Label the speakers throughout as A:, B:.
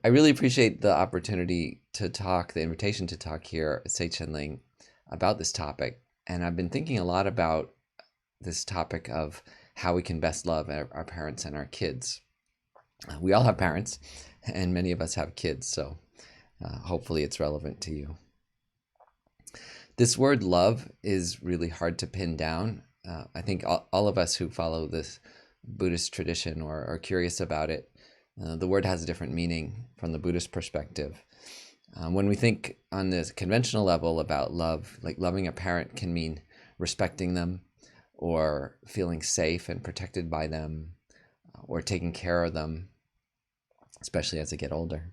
A: I really appreciate the opportunity to talk, the invitation to talk here at Chen Ling about this topic. And I've been thinking a lot about this topic of how we can best love our parents and our kids. We all have parents, and many of us have kids, so hopefully it's relevant to you. This word love is really hard to pin down. I think all of us who follow this Buddhist tradition or are curious about it, the word has a different meaning from the Buddhist perspective. When we think on this conventional level about love, like loving a parent can mean respecting them or feeling safe and protected by them or taking care of them, especially as they get older.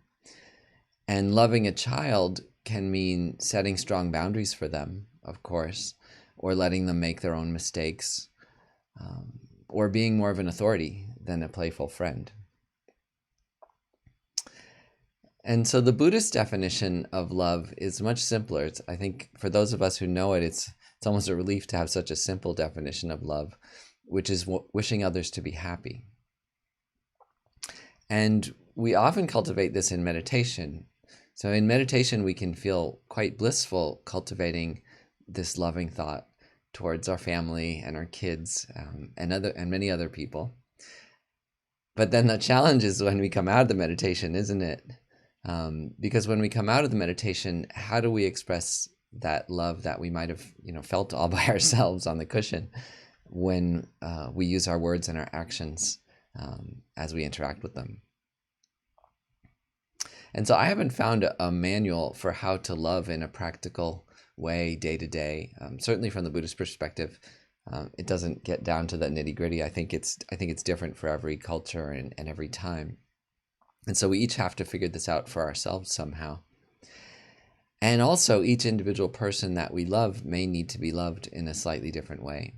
A: And loving a child can mean setting strong boundaries for them, of course, or letting them make their own mistakes, or being more of an authority than a playful friend. And so the Buddhist definition of love is much simpler. I think for those of us who know it, it's almost a relief to have such a simple definition of love, which is wishing others to be happy. And we often cultivate this in meditation. So in meditation, we can feel quite blissful cultivating this loving thought towards our family and our kids and many other people. But then the challenge is when we come out of the meditation, isn't it? Because when we come out of the meditation, how do we express that love that we might have, felt all by ourselves on the cushion when we use our words and our actions as we interact with them? And so I haven't found a manual for how to love in a practical way day to day. Certainly from the Buddhist perspective, it doesn't get down to the nitty gritty. I think it's different for every culture and every time. And so we each have to figure this out for ourselves somehow. And also each individual person that we love may need to be loved in a slightly different way.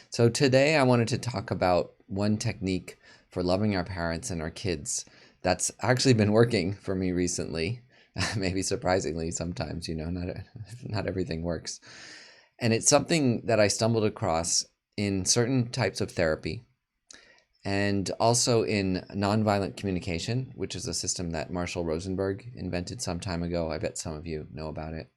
A: So today I wanted to talk about one technique for loving our parents and our kids that's actually been working for me recently, maybe surprisingly sometimes, not everything works. And it's something that I stumbled across in certain types of therapy and also in nonviolent communication, which is a system that Marshall Rosenberg invented some time ago. I bet some of you know about it.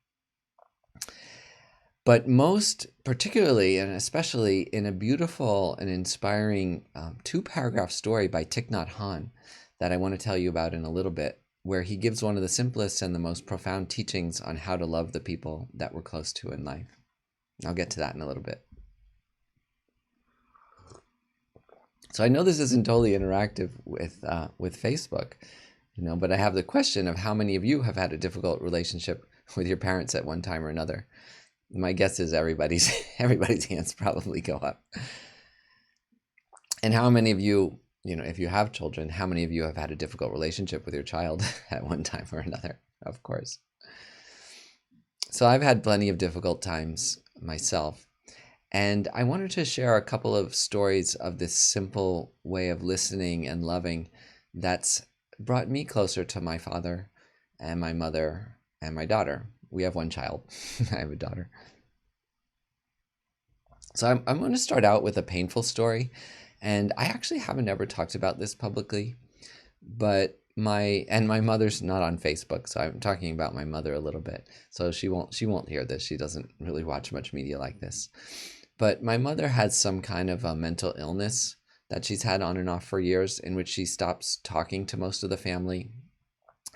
A: But most particularly and especially in a beautiful and inspiring 2-paragraph story by Thich Nhat Hanh that I want to tell you about in a little bit, where he gives one of the simplest and the most profound teachings on how to love the people that we're close to in life. I'll get to that in a little bit. So I know this isn't totally interactive with Facebook, but I have the question of how many of you have had a difficult relationship with your parents at one time or another. My guess is everybody's hands probably go up. And how many of you, if you have children, how many of you have had a difficult relationship with your child at one time or another, of course. So I've had plenty of difficult times myself. And I wanted to share a couple of stories of this simple way of listening and loving that's brought me closer to my father and my mother and my daughter. We have one child. I have a daughter. So I'm going to start out with a painful story. And I actually haven't ever talked about this publicly, but my mother's not on Facebook, so I'm talking about my mother a little bit. So she won't hear this. She doesn't really watch much media like this. But my mother has some kind of a mental illness that she's had on and off for years, in which she stops talking to most of the family,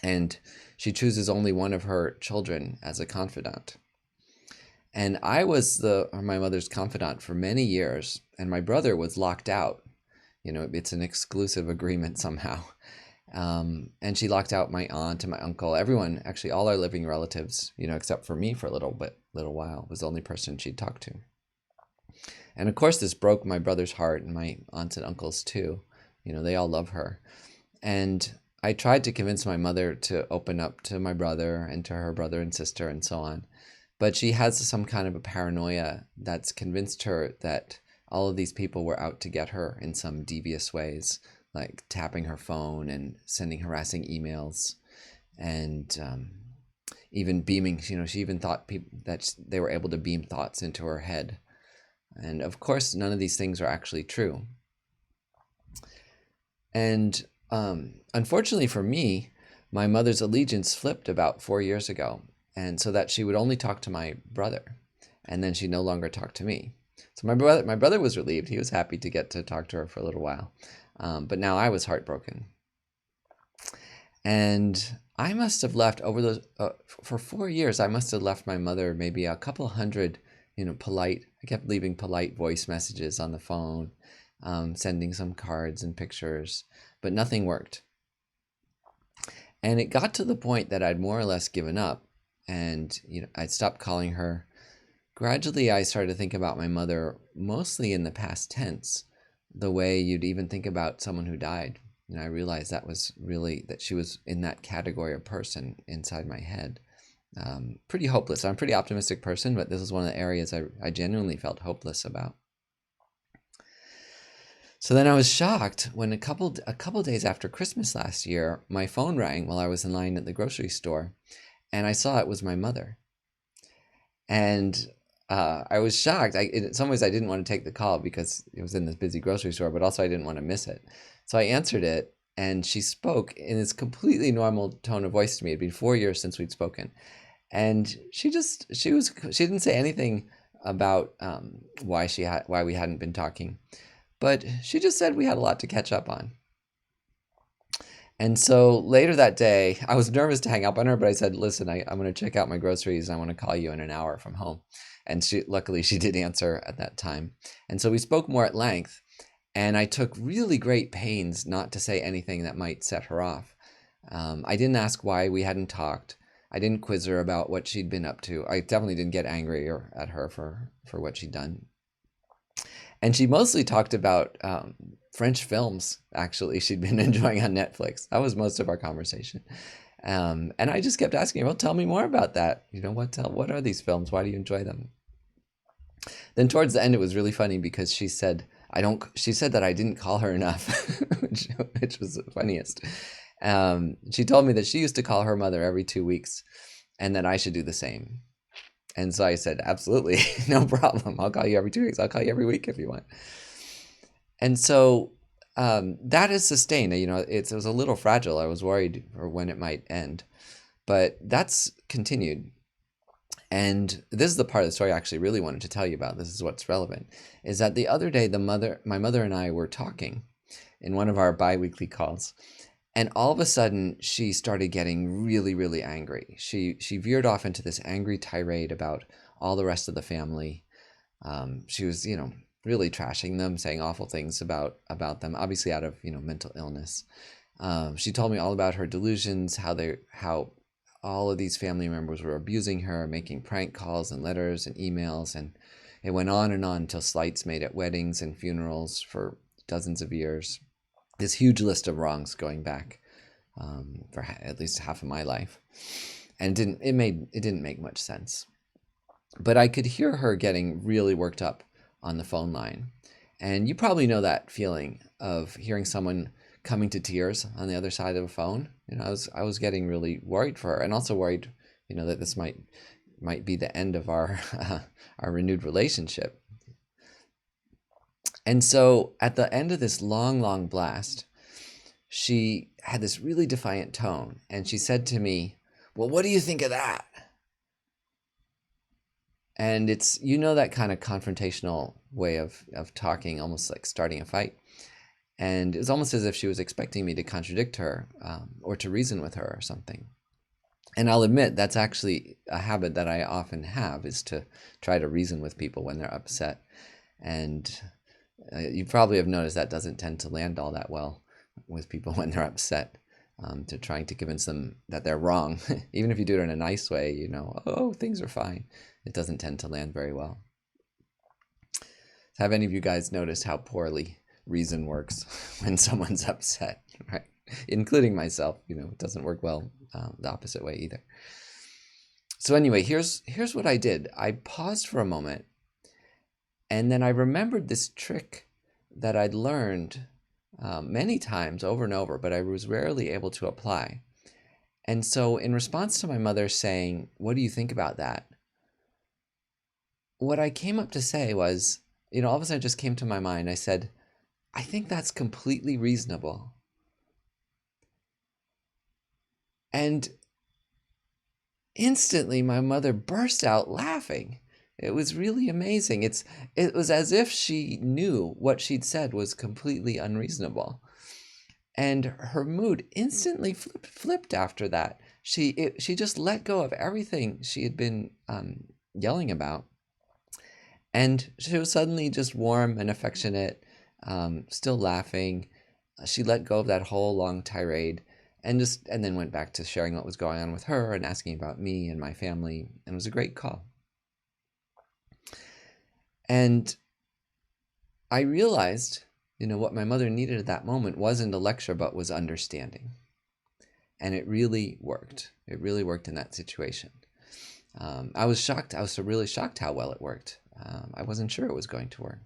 A: and she chooses only one of her children as a confidant. And I was my mother's confidant for many years, and my brother was locked out. It's an exclusive agreement somehow. And she locked out my aunt and my uncle, everyone, actually all our living relatives, except for me for a little while, was the only person she'd talk to. And of course, this broke my brother's heart and my aunts and uncles too. They all love her. And I tried to convince my mother to open up to my brother and to her brother and sister and so on. But she has some kind of a paranoia that's convinced her that all of these people were out to get her in some devious ways, like tapping her phone and sending harassing emails and even beaming. She even thought that they were able to beam thoughts into her head. And of course, none of these things are actually true. And Unfortunately for me, my mother's allegiance flipped about 4 years ago, and so that she would only talk to my brother, and then she no longer talked to me. So my brother was relieved. He was happy to get to talk to her for a little while, but now I was heartbroken. And I must have left over those for 4 years. I must have left my mother maybe a couple hundred, polite. I kept leaving polite voice messages on the phone, sending some cards and pictures, but nothing worked. And it got to the point that I'd more or less given up, and I'd stopped calling her. Gradually, I started to think about my mother mostly in the past tense, the way you'd even think about someone who died. And I realized that she was in that category of person inside my head. Pretty hopeless. I'm a pretty optimistic person, but this is one of the areas I genuinely felt hopeless about. So then I was shocked when a couple days after Christmas last year, my phone rang while I was in line at the grocery store, and I saw it was my mother. And I was shocked. In some ways, I didn't want to take the call because it was in this busy grocery store, but also I didn't want to miss it. So I answered it, and she spoke in this completely normal tone of voice to me. It'd been 4 years since we'd spoken, and she didn't say anything about why we hadn't been talking, but she just said we had a lot to catch up on. And so later that day, I was nervous to hang up on her, but I said, "Listen, I'm going to check out my groceries. And I want to call you in an hour from home." And luckily she did answer at that time. And so we spoke more at length, and I took really great pains not to say anything that might set her off. I didn't ask why we hadn't talked. I didn't quiz her about what she'd been up to. I definitely didn't get angry at her for what she'd done. And she mostly talked about French films, actually, she'd been enjoying on Netflix. That was most of our conversation. And I just kept asking her, well, tell me more about that. What are these films? Why do you enjoy them? Then towards the end, it was really funny because she said that I didn't call her enough, which was the funniest. She told me that she used to call her mother every 2 weeks and that I should do the same. And so I said, absolutely, no problem. I'll call you every 2 weeks. I'll call you every week if you want. And so that is sustained. It was a little fragile. I was worried for when it might end, but that's continued. And this is the part of the story I actually really wanted to tell you about. This is what's relevant, is that the other day, my mother and I were talking in one of our bi-weekly calls. And all of a sudden, she started getting really, really angry. She veered off into this angry tirade about all the rest of the family. She was, really trashing them, saying awful things about them, obviously out of, mental illness. She told me all about her delusions, how all of these family members were abusing her, making prank calls and letters and emails. And it went on and on until slights made at weddings and funerals for dozens of years. This huge list of wrongs going back for at least half of my life, and it didn't make much sense. But I could hear her getting really worked up on the phone line, and you probably know that feeling of hearing someone coming to tears on the other side of a phone. I was getting really worried for her, and also worried, that this might be the end of our our renewed relationship. And so at the end of this long, long blast, she had this really defiant tone, and she said to me, well, what do you think of that? And it's, that kind of confrontational way of talking, almost like starting a fight. And it was almost as if she was expecting me to contradict her or to reason with her or something. And I'll admit that's actually a habit that I often have, is to try to reason with people when they're upset. And you probably have noticed that doesn't tend to land all that well with people when they're upset, to trying to convince them that they're wrong. Even if you do it in a nice way, oh, things are fine. It doesn't tend to land very well. Have any of you guys noticed how poorly reason works when someone's upset, right? Including myself, it doesn't work well the opposite way either. So anyway, here's what I did. I paused for a moment, and then I remembered this trick that I'd learned many times over and over, but I was rarely able to apply. And so in response to my mother saying, what do you think about that? What I came up to say was, all of a sudden it just came to my mind. I said, I think that's completely reasonable. And instantly my mother burst out laughing. It was really amazing. It was as if she knew what she'd said was completely unreasonable. And her mood instantly flipped after that. She just let go of everything she had been yelling about, and she was suddenly just warm and affectionate, still laughing. She let go of that whole long tirade, and then went back to sharing what was going on with her and asking about me and my family. And it was a great call. And I realized, what my mother needed at that moment wasn't a lecture, but was understanding. And it really worked. It really worked in that situation. I was shocked. I was really shocked how well it worked. I wasn't sure it was going to work.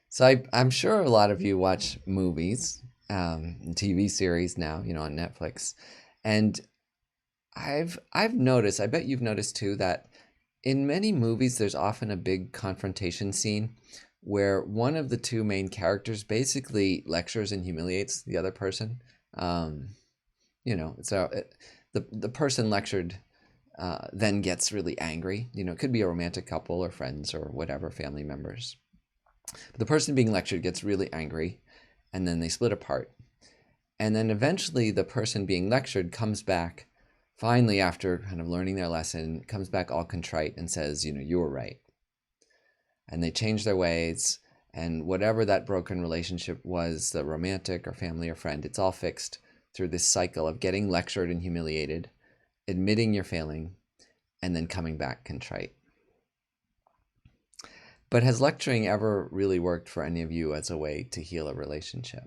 A: So I'm sure a lot of you watch movies, TV series now, on Netflix. And I've noticed, I bet you've noticed too, that in many movies, there's often a big confrontation scene where one of the two main characters basically lectures and humiliates the other person. The person lectured then gets really angry. It could be a romantic couple or friends or whatever, family members. But the person being lectured gets really angry, and then they split apart. And then eventually the person being lectured comes back, finally, after kind of learning their lesson, comes back all contrite and says, you were right. And they change their ways, and whatever that broken relationship was, the romantic or family or friend, it's all fixed through this cycle of getting lectured and humiliated, admitting you're failing, and then coming back contrite. But has lecturing ever really worked for any of you as a way to heal a relationship?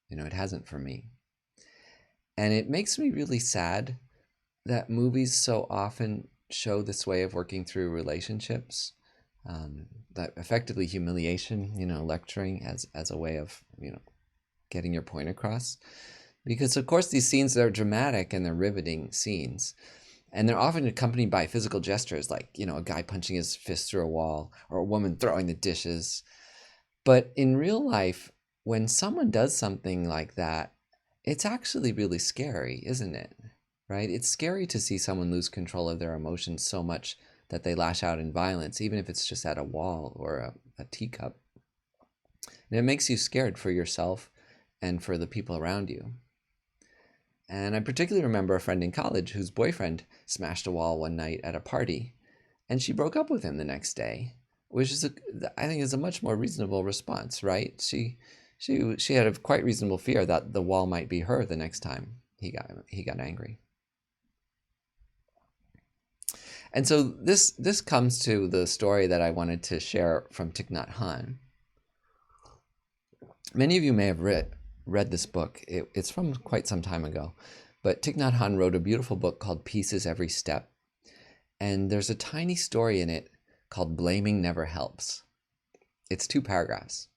A: It hasn't for me. And it makes me really sad that movies so often show this way of working through relationships, that effectively humiliation, lecturing as a way of, getting your point across. Because of course these scenes are dramatic and they're riveting scenes. And they're often accompanied by physical gestures like, a guy punching his fist through a wall or a woman throwing the dishes. But in real life, when someone does something like that, it's actually really scary, isn't it? Right? It's scary to see someone lose control of their emotions so much that they lash out in violence, even if it's just at a wall or a teacup. And it makes you scared for yourself and for the people around you. And I particularly remember a friend in college whose boyfriend smashed a wall one night at a party, and she broke up with him the next day, which is, I think, is a much more reasonable response, right? She had a quite reasonable fear that the wall might be her the next time he got angry. And so this comes to the story that I wanted to share from Thich Nhat Hanh. Many of you may have read this book. It's from quite some time ago, but Thich Nhat Hanh wrote a beautiful book called Peace is Every Step. And there's a tiny story in it called Blaming Never Helps. It's 2 paragraphs.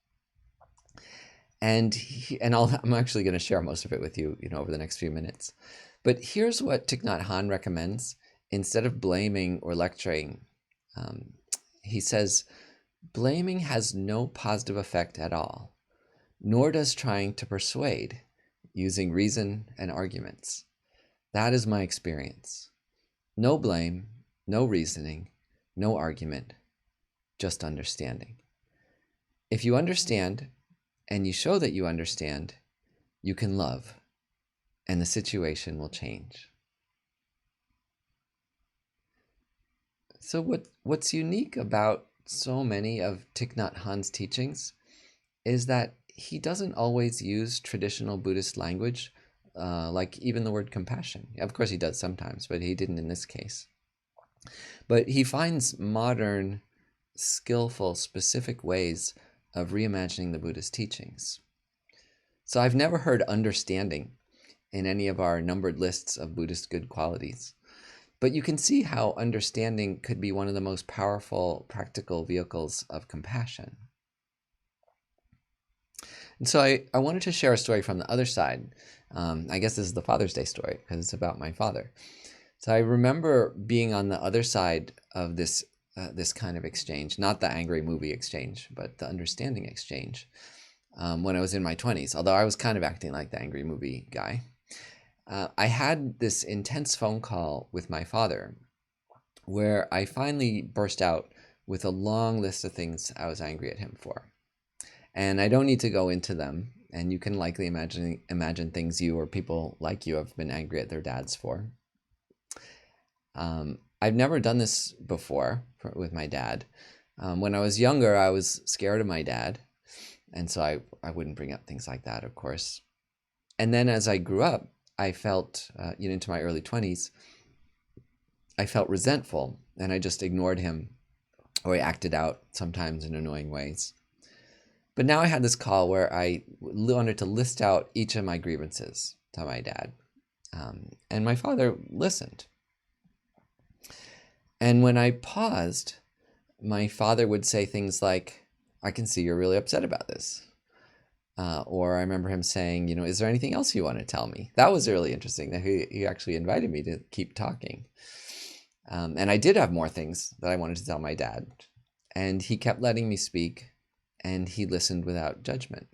A: And I'm actually going to share most of it with you, over the next few minutes. But here's what Thich Nhat Hanh recommends. Instead of blaming or lecturing, he says, blaming has no positive effect at all, nor does trying to persuade using reason and arguments. That is my experience. No blame, no reasoning, no argument, just understanding. If you understand and you show that you understand, you can love, and the situation will change. So what's unique about so many of Thich Nhat Hanh's teachings is that he doesn't always use traditional Buddhist language, like even the word compassion. Of course he does sometimes, but he didn't in this case. But he finds modern, skillful, specific ways of reimagining the Buddhist teachings. So I've never heard understanding in any of our numbered lists of Buddhist good qualities. But you can see how understanding could be one of the most powerful practical vehicles of compassion. And so I wanted to share a story from the other side. I guess this is the Father's Day story because it's about my father. So I remember being on the other side of this kind of exchange, not the angry movie exchange, but the understanding exchange. when I was in my 20s, although I was kind of acting like the angry movie guy. I had this intense phone call with my father where I finally burst out with a long list of things I was angry at him for. And I don't need to go into them, and you can likely imagine things you or people like you have been angry at their dads for. I've never done this before with my dad. When I was younger, I was scared of my dad, and so I wouldn't bring up things like that, of course. And then as I grew up, I felt, into my early 20s, I felt resentful, and I just ignored him, or I acted out sometimes in annoying ways. But now I had this call where I wanted to list out each of my grievances to my dad. And my father listened. And when I paused, my father would say things like, I can see you're really upset about this. Or I remember him saying, is there anything else you want to tell me? That was really interesting that he actually invited me to keep talking. And I did have more things that I wanted to tell my dad. And he kept letting me speak, and he listened without judgment.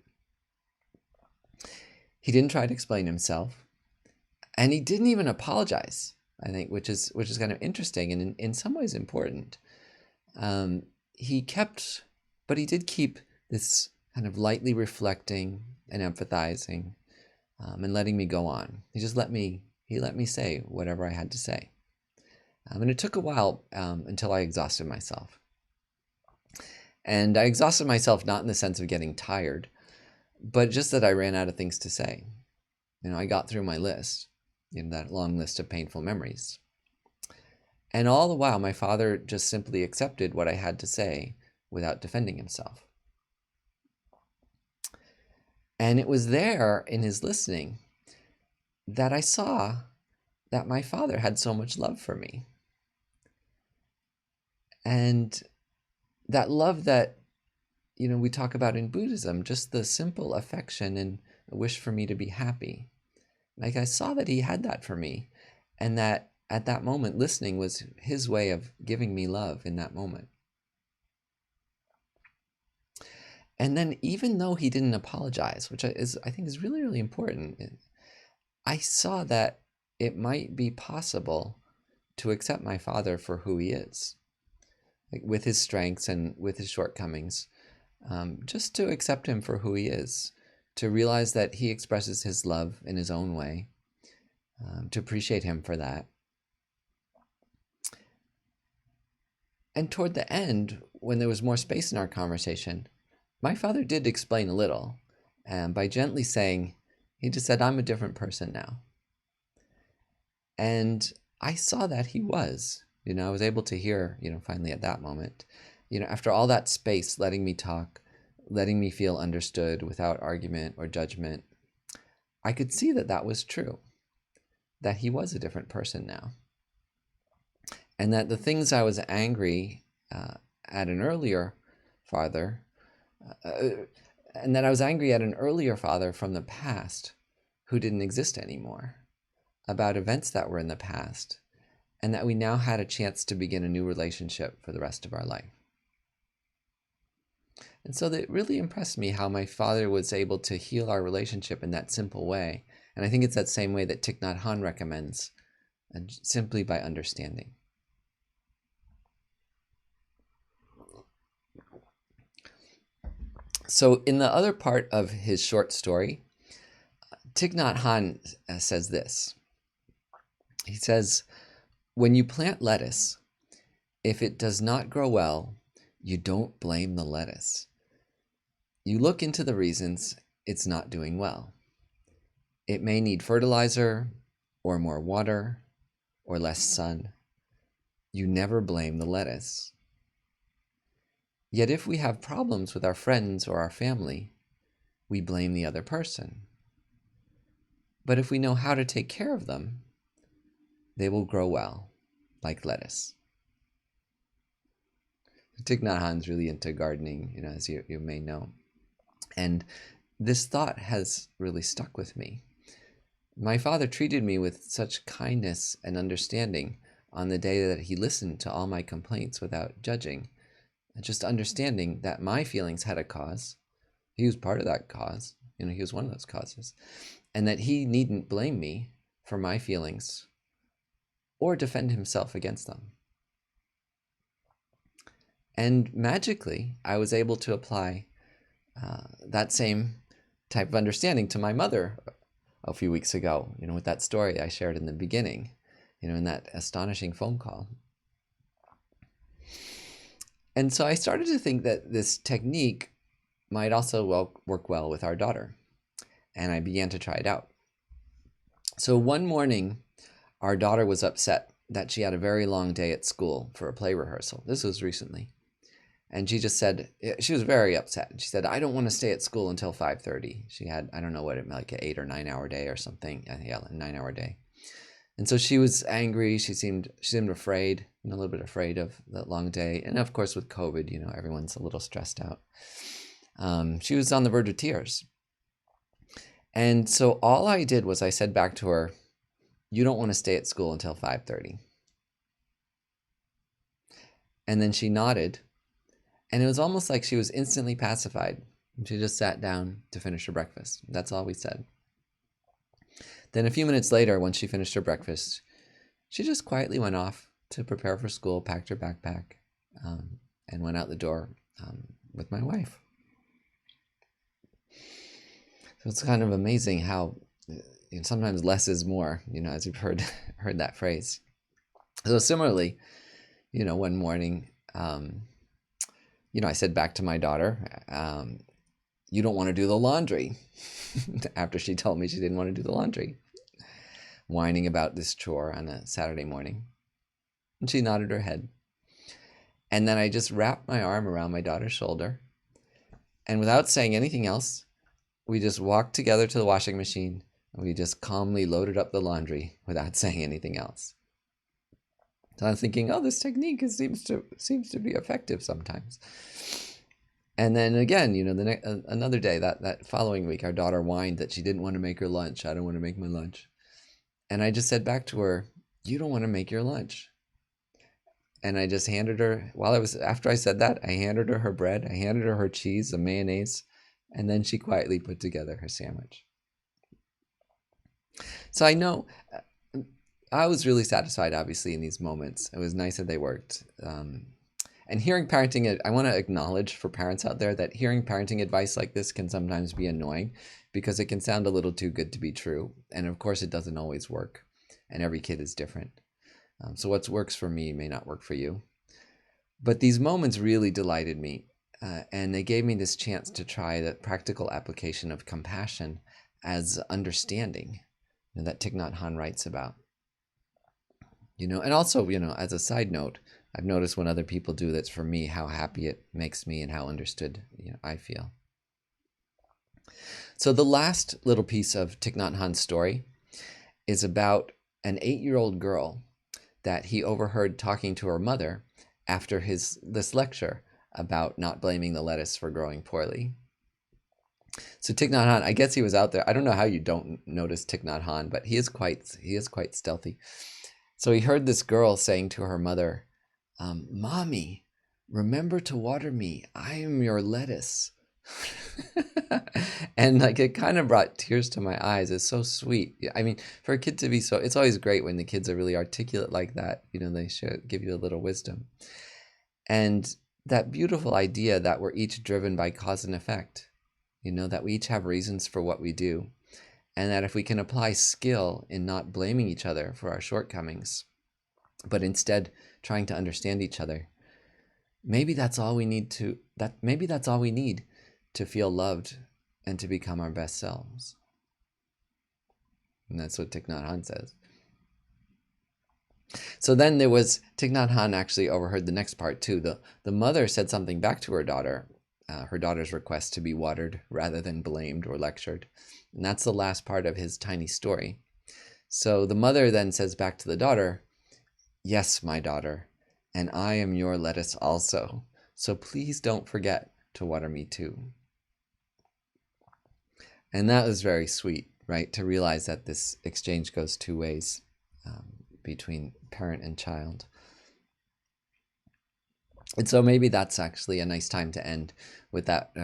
A: He didn't try to explain himself, and he didn't even apologize, I think, which is kind of interesting and in some ways important. But he did keep this kind of lightly reflecting and empathizing, and letting me go on. He let me say whatever I had to say. And it took a while until I exhausted myself. And I exhausted myself not in the sense of getting tired, but just that I ran out of things to say. I got through my list, that long list of painful memories. And all the while, my father just simply accepted what I had to say without defending himself. And it was there in his listening that I saw that my father had so much love for me. And that love that, we talk about in Buddhism, just the simple affection and a wish for me to be happy. Like, I saw that he had that for me, and that at that moment, listening was his way of giving me love in that moment. And then even though he didn't apologize, which I think is really, really important, I saw that it might be possible to accept my father for who he is, like with his strengths and with his shortcomings, just to accept him for who he is, to realize that he expresses his love in his own way, to appreciate him for that. And toward the end, when there was more space in our conversation, my father did explain a little, by gently saying, he just said, I'm a different person now. And I saw that he was. I was able to hear, finally at that moment, after all that space, letting me talk, letting me feel understood without argument or judgment, I could see that that was true, that he was a different person now. And that the things I was angry at an earlier father, and that I was angry at an earlier father from the past who didn't exist anymore, about events that were in the past, and that we now had a chance to begin a new relationship for the rest of our life. And so it really impressed me how my father was able to heal our relationship in that simple way. And I think it's that same way that Thich Nhat Hanh recommends, simply by understanding. So in the other part of his short story, Thich Nhat Hanh says this. He says, when you plant lettuce, if it does not grow well, you don't blame the lettuce. You look into the reasons it's not doing well. It may need fertilizer, or more water, or less sun. You never blame the lettuce. Yet if we have problems with our friends or our family, we blame the other person. But if we know how to take care of them, they will grow well, like lettuce. Thich Nhat Hanh's really into gardening, as you may know. And this thought has really stuck with me. My father treated me with such kindness and understanding on the day that he listened to all my complaints without judging, just understanding that my feelings had a cause, He was part of that cause. He was one of those causes. And that he needn't blame me for my feelings or defend himself against them. And magically, I was able to apply that same type of understanding to my mother a few weeks ago, with that story I shared in the beginning, in that astonishing phone call. And so I started to think that this technique might also work well with our daughter. And I began to try it out. So one morning, our daughter was upset that she had a very long day at school for a play rehearsal. This was recently. And she just said, she was very upset. She said, I don't want to stay at school until 5:30. She had, I don't know what, like an 8 or 9 hour day or something. Yeah, a 9 hour day. And so she was angry. She seemed afraid, a little bit afraid of that long day. And of course, with COVID, everyone's a little stressed out. She was on the verge of tears. And so all I did was I said back to her, you don't want to stay at school until 5:30. And then she nodded. And it was almost like she was instantly pacified. She just sat down to finish her breakfast. That's all we said. Then a few minutes later, when she finished her breakfast, she just quietly went off to prepare for school, packed her backpack, and went out the door with my wife. So it's kind of amazing how sometimes less is more, as you've heard that phrase. So similarly, one morning, I said back to my daughter, you don't want to do the laundry, after she told me she didn't want to do the laundry, whining about this chore on a Saturday morning. And she nodded her head. And then I just wrapped my arm around my daughter's shoulder. And without saying anything else, we just walked together to the washing machine. And we just calmly loaded up the laundry without saying anything else. So I'm thinking, this technique seems to be effective sometimes. And then again, another day, that following week, our daughter whined that she didn't want to make her lunch. I don't want to make my lunch. And I just said back to her, you don't want to make your lunch. And I just handed her, after I said that, I handed her her bread, I handed her her cheese, the mayonnaise, and then she quietly put together her sandwich. So I know I was really satisfied, obviously, in these moments. It was nice that they worked. And hearing parenting, I want to acknowledge for parents out there that hearing parenting advice like this can sometimes be annoying because it can sound a little too good to be true. And of course, it doesn't always work. And every kid is different. So what works for me may not work for you. But these moments really delighted me. And they gave me this chance to try the practical application of compassion as understanding that Thich Nhat Hanh writes about. And also, as a side note, I've noticed when other people do this for me, how happy it makes me and how understood I feel. So the last little piece of Thich Nhat Hanh's story is about an 8-year-old girl that he overheard talking to her mother after this lecture about not blaming the lettuce for growing poorly. So Thich Nhat Hanh, I guess he was out there. I don't know how you don't notice Thich Nhat Hanh, but he is quite stealthy. So he heard this girl saying to her mother, Mommy, remember to water me. I am your lettuce. And it kind of brought tears to my eyes. It's so sweet. I mean, for a kid to be it's always great when the kids are really articulate like that. They should give you a little wisdom. And that beautiful idea that we're each driven by cause and effect, that we each have reasons for what we do. And that if we can apply skill in not blaming each other for our shortcomings, but instead trying to understand each other, maybe that's all we need to feel loved and to become our best selves. And that's what Thich Nhat Hanh says. So then Thich Nhat Hanh actually overheard the next part too. The mother said something back to her daughter's request to be watered rather than blamed or lectured. And that's the last part of his tiny story. So the mother then says back to the daughter, yes, my daughter, and I am your lettuce also. So please don't forget to water me too. And that was very sweet, right? To realize that this exchange goes two ways between parent and child. And so maybe that's actually a nice time to end with that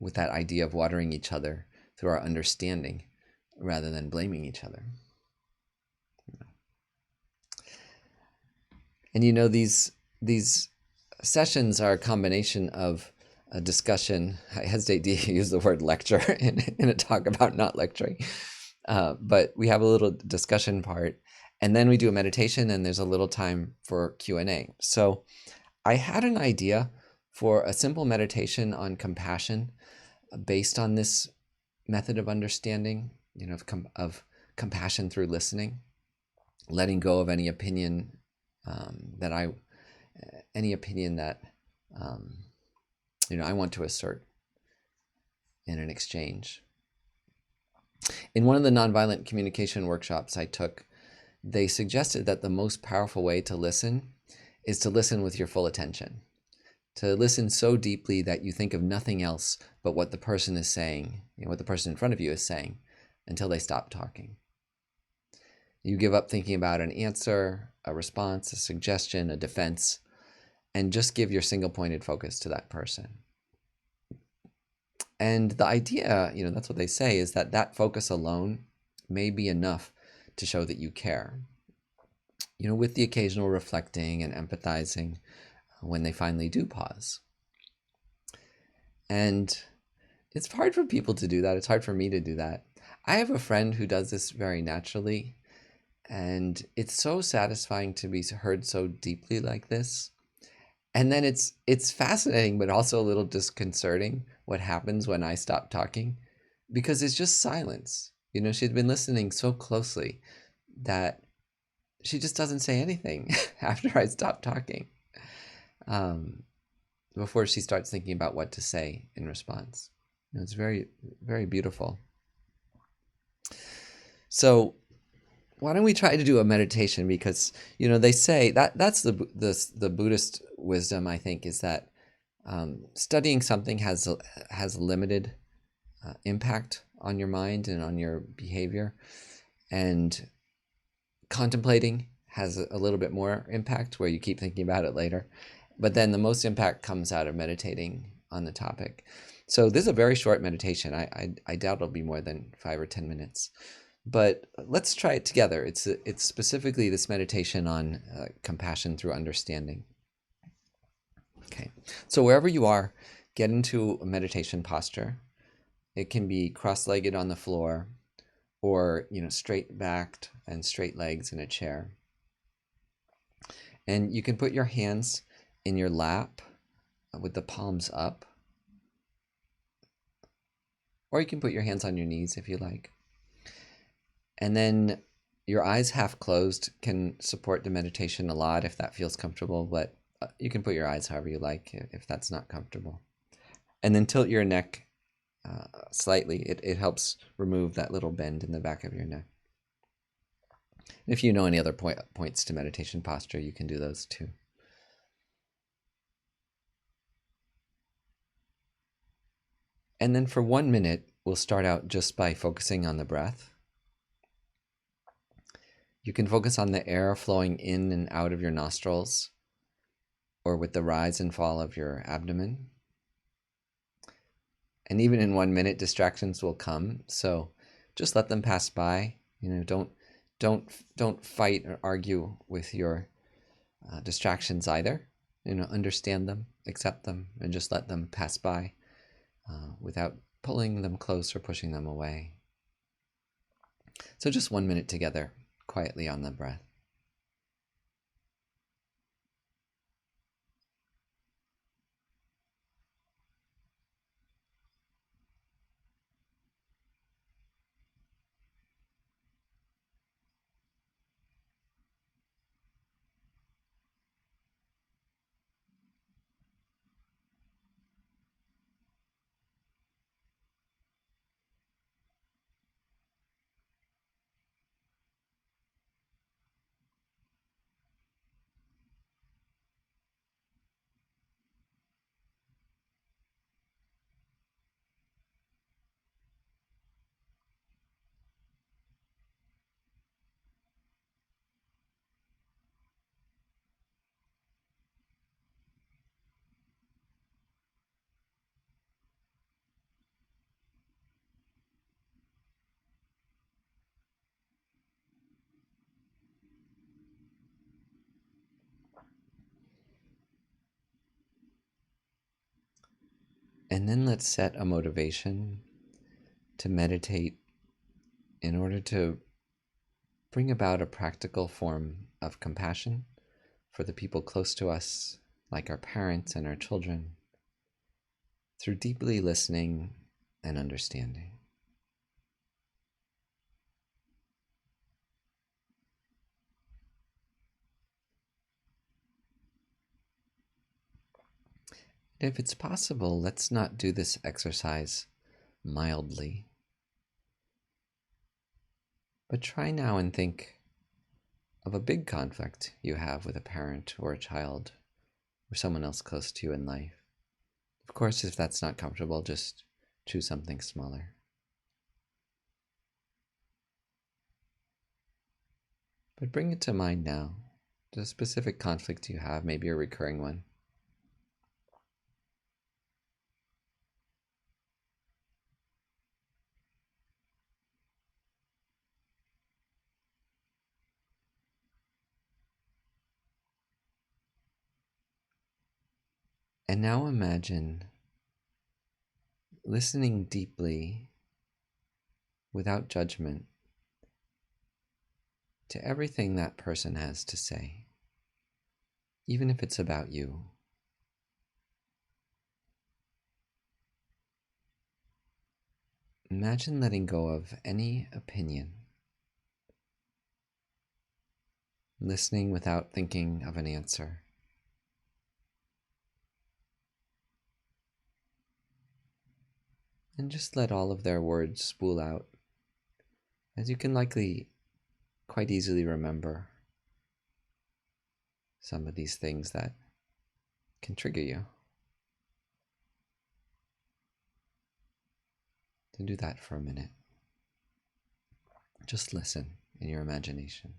A: with that idea of watering each other through our understanding rather than blaming each other. And these sessions are a combination of a discussion. I hesitate to use the word lecture in a talk about not lecturing, but we have a little discussion part, and then we do a meditation, and there's a little time for Q&A. So I had an idea for a simple meditation on compassion based on this method of understanding, of compassion through listening, letting go of any opinion that I want to assert in an exchange. In one of the nonviolent communication workshops I took, they suggested that the most powerful way to listen is to listen with your full attention, to listen so deeply that you think of nothing else but what the person is saying, what the person in front of you is saying, until they stop talking. You give up thinking about an answer, a response, a suggestion, a defense, and just give your single-pointed focus to that person. And the idea, that's what they say, is that focus alone may be enough to show that you care. With the occasional reflecting and empathizing when they finally do pause. And it's hard for people to do that. It's hard for me to do that. I have a friend who does this very naturally, and it's so satisfying to be heard so deeply like this. And then it's fascinating, but also a little disconcerting what happens when I stop talking, because it's just silence. She'd been listening so closely that she just doesn't say anything after I stop talking, before she starts thinking about what to say in response. It's very, very beautiful. So why don't we try to do a meditation? Because they say that's the Buddhist wisdom, I think, is that studying something has limited impact on your mind and on your behavior, and contemplating has a little bit more impact, where you keep thinking about it later. But then the most impact comes out of meditating on the topic. So this is a very short meditation. I doubt it'll be more than 5 or 10 minutes. But let's try it together. It's specifically this meditation on compassion through understanding. Okay, so wherever you are, get into a meditation posture. It can be cross-legged on the floor, or straight-backed and straight legs in a chair. And you can put your hands in your lap with the palms up, or you can put your hands on your knees if you like. And then your eyes half closed can support the meditation a lot if that feels comfortable, but you can put your eyes however you like if that's not comfortable. And then tilt your neck slightly. It helps remove that little bend in the back of your neck. If you know any other points to meditation posture, you can do those too. And then for 1 minute, we'll start out just by focusing on the breath. You can focus on the air flowing in and out of your nostrils, or with the rise and fall of your abdomen. And even in 1 minute, distractions will come, so just let them pass by. Don't fight or argue with your distractions either. Understand them, accept them, and just let them pass by without pulling them close or pushing them away. So just 1 minute together, quietly on the breath. And then let's set a motivation to meditate in order to bring about a practical form of compassion for the people close to us, like our parents and our children, through deeply listening and understanding. If it's possible, let's not do this exercise mildly, but try now and think of a big conflict you have with a parent or a child or someone else close to you in life. Of course, if that's not comfortable, just choose something smaller. But bring it to mind now, the specific conflict you have, maybe a recurring one. And now imagine listening deeply, without judgment, to everything that person has to say, even if it's about you. Imagine letting go of any opinion, listening without thinking of an answer. And just let all of their words spool out, as you can likely quite easily remember some of these things that can trigger you. To do that for a minute. Just listen in your imagination.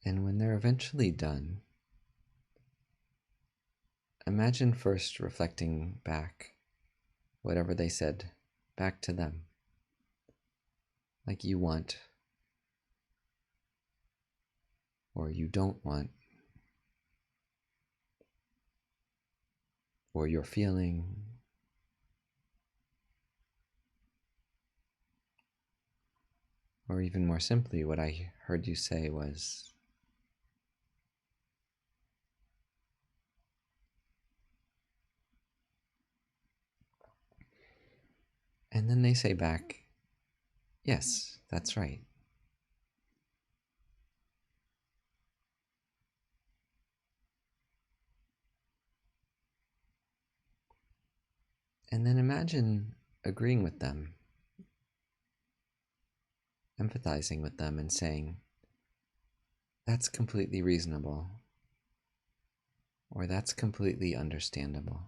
A: And when they're eventually done, imagine first reflecting back whatever they said back to them, like you want or you don't want, or you're feeling, or even more simply, what I heard you say was, and then they say back, yes, that's right. And then imagine agreeing with them, empathizing with them, and saying, that's completely reasonable, or that's completely understandable.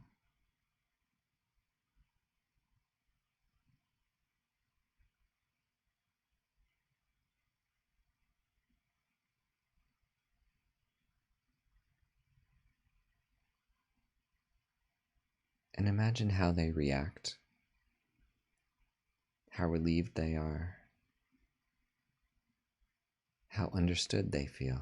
A: And imagine how they react, how relieved they are, how understood they feel.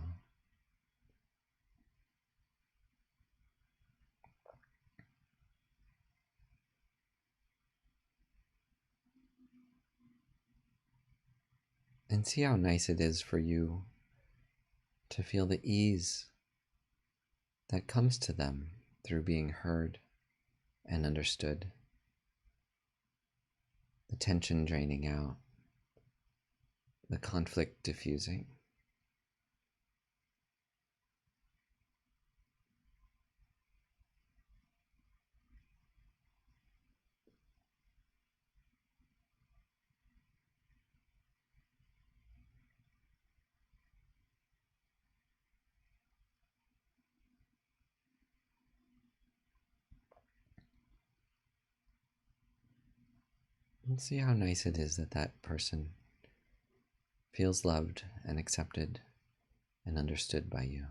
A: And see how nice it is for you to feel the ease that comes to them through being heard and understood, the tension draining out, the conflict diffusing. And see how nice it is that that person feels loved and accepted and understood by you.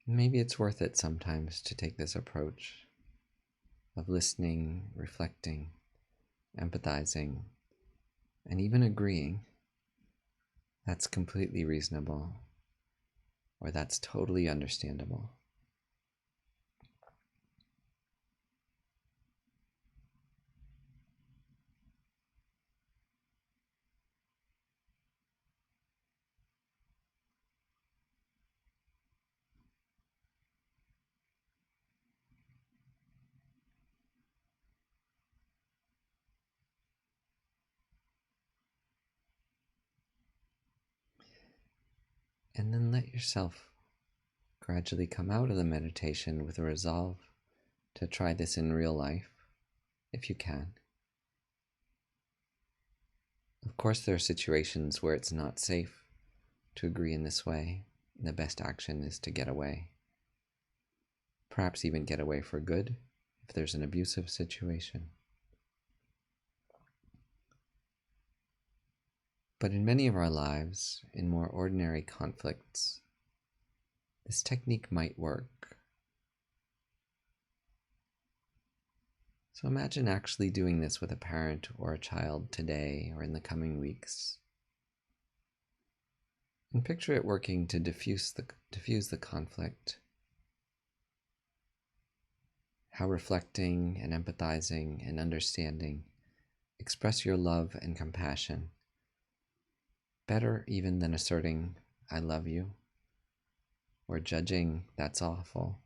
A: Maybe it's worth it sometimes to take this approach of listening, reflecting, empathizing, and even agreeing. That's completely reasonable, or that's totally understandable. And then let yourself gradually come out of the meditation with a resolve to try this in real life, if you can. Of course, there are situations where it's not safe to agree in this way. The best action is to get away. Perhaps even get away for good if there's an abusive situation. But in many of our lives, in more ordinary conflicts, this technique might work. So imagine actually doing this with a parent or a child today or in the coming weeks. And picture it working to diffuse the conflict. How reflecting and empathizing and understanding express your love and compassion, better even than asserting, "I love you," or judging, "That's awful,"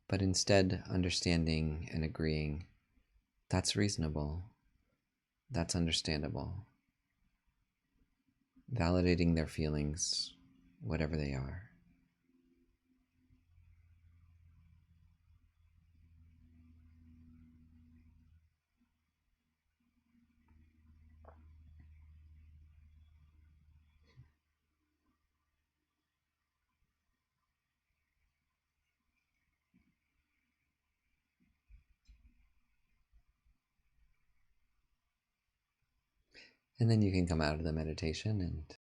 A: but instead understanding and agreeing, "That's reasonable, that's understandable," validating their feelings, whatever they are. And then you can come out of the meditation and